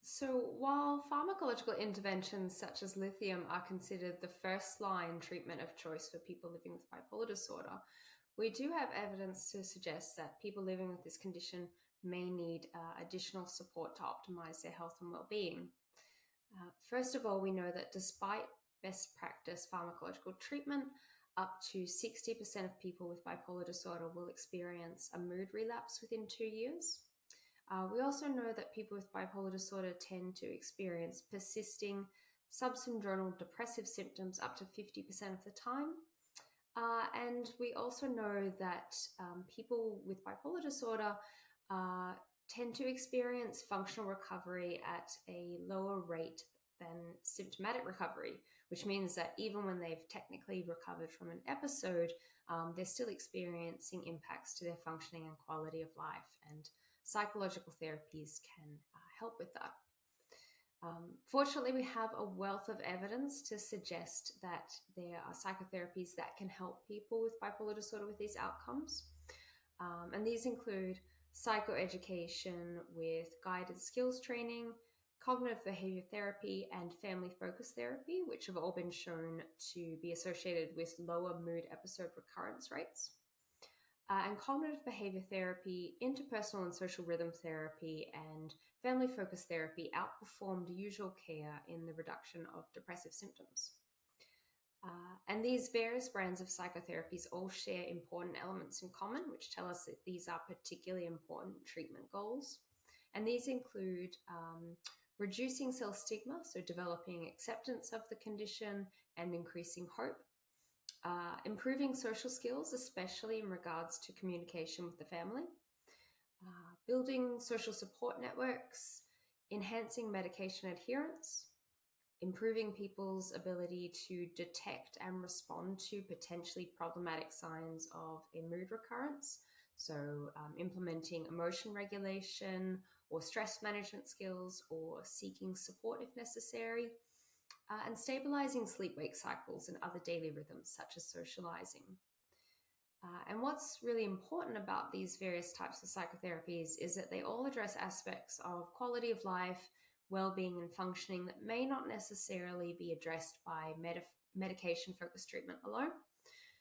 So, while pharmacological interventions such as lithium are considered the first line treatment of choice for people living with bipolar disorder, we do have evidence to suggest that people living with this condition may need additional support to optimize their health and well being. First of all, we know that despite best practice pharmacological treatment, up to 60% of people with bipolar disorder will experience a mood relapse within 2 years. We also know that people with bipolar disorder tend to experience persisting subsyndromal depressive symptoms up to 50% of the time. And we also know that people with bipolar disorder uh, tend to experience functional recovery at a lower rate than symptomatic recovery, which means that even when they've technically recovered from an episode, they're still experiencing impacts to their functioning and quality of life. And psychological therapies can help with that. Fortunately, we have a wealth of evidence to suggest that there are psychotherapies that can help people with bipolar disorder with these outcomes. And these include psychoeducation with guided skills training, cognitive behavior therapy, and family focus therapy, which have all been shown to be associated with lower mood episode recurrence rates. And cognitive behavior therapy, interpersonal and social rhythm therapy, and family focused therapy outperformed usual care in the reduction of depressive symptoms. And these various brands of psychotherapies all share important elements in common, which tell us that these are particularly important treatment goals. And these include reducing self-stigma, so developing acceptance of the condition and increasing hope. Improving social skills, especially in regards to communication with the family, building social support networks, enhancing medication adherence, improving people's ability to detect and respond to potentially problematic signs of a mood recurrence, so implementing emotion regulation or stress management skills or seeking support if necessary, and stabilizing sleep-wake cycles and other daily rhythms such as socializing. And what's really important about these various types of psychotherapies is that they all address aspects of quality of life, well-being, and functioning that may not necessarily be addressed by medication-focused treatment alone.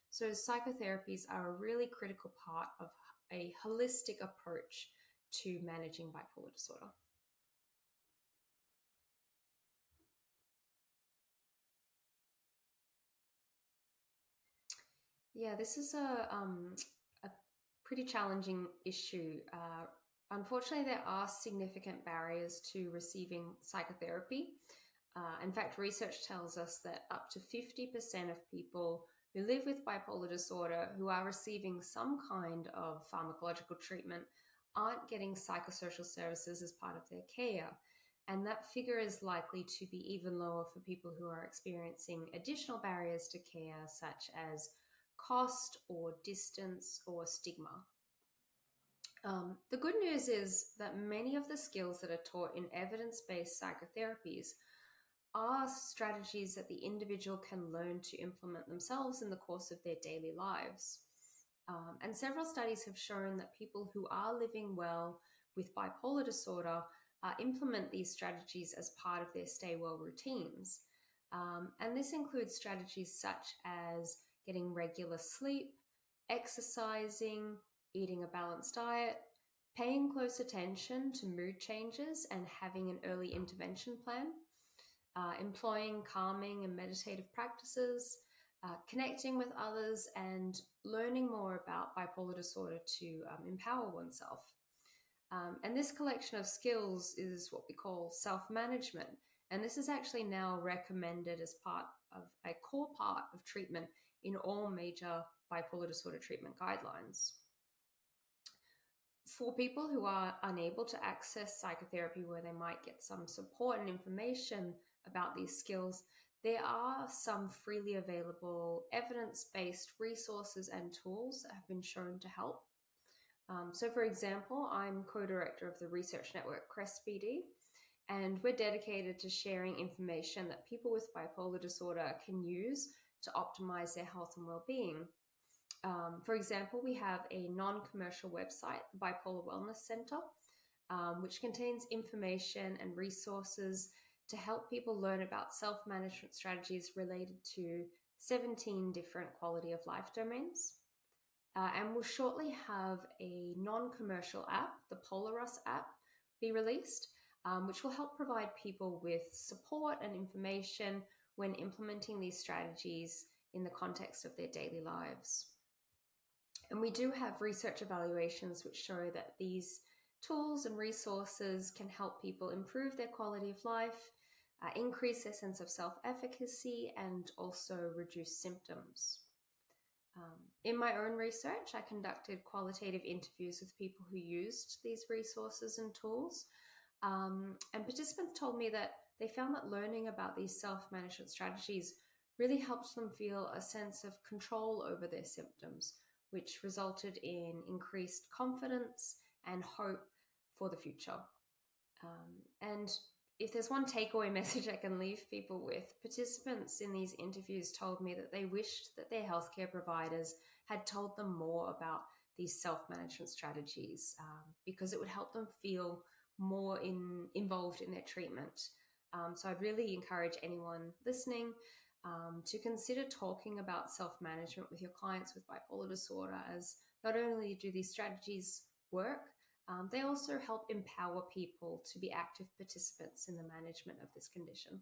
So psychotherapies are a really critical part of a holistic approach to managing bipolar disorder. Yeah, this is a pretty challenging issue. Unfortunately, there are significant barriers to receiving psychotherapy. In fact, research tells us that up to 50% of people who live with bipolar disorder who are receiving some kind of pharmacological treatment aren't getting psychosocial services as part of their care. And that figure is likely to be even lower for people who are experiencing additional barriers to care, such as cost or distance or stigma. The good news is that many of the skills that are taught in evidence-based psychotherapies are strategies that the individual can learn to implement themselves in the course of their daily lives. And several studies have shown that people who are living well with bipolar disorder implement these strategies as part of their stay well routines. And this includes strategies such as getting regular sleep, exercising, eating a balanced diet, paying close attention to mood changes and having an early intervention plan, employing calming and meditative practices, connecting with others, and learning more about bipolar disorder to empower oneself. And this collection of skills is what we call self-management. And this is actually now recommended as part of a core part of treatment in all major bipolar disorder treatment guidelines. For people who are unable to access psychotherapy where they might get some support and information about these skills, there are some freely available evidence-based resources and tools that have been shown to help. So for example, I'm co-director of the research network CREST.BD, and we're dedicated to sharing information that people with bipolar disorder can use to optimize their health and well-being. For example, we have a non-commercial website, the Bipolar Wellness Center, which contains information and resources to help people learn about self-management strategies related to 17 different quality of life domains. And we'll shortly have a non-commercial app, the Polaris app, be released, which will help provide people with support and information when implementing these strategies in the context of their daily lives. And we do have research evaluations which show that these tools and resources can help people improve their quality of life, increase their sense of self-efficacy, and also reduce symptoms. In my own research, I conducted qualitative interviews with people who used these resources and tools. And participants told me that they found that learning about these self-management strategies really helped them feel a sense of control over their symptoms, which resulted in increased confidence and hope for the future. And if there's one takeaway message I can leave people with, participants in these interviews told me that they wished that their healthcare providers had told them more about these self-management strategies because it would help them feel more involved in their treatment. So I'd really encourage anyone listening to consider talking about self-management with your clients with bipolar disorder, as not only do these strategies work, they also help empower people to be active participants in the management of this condition.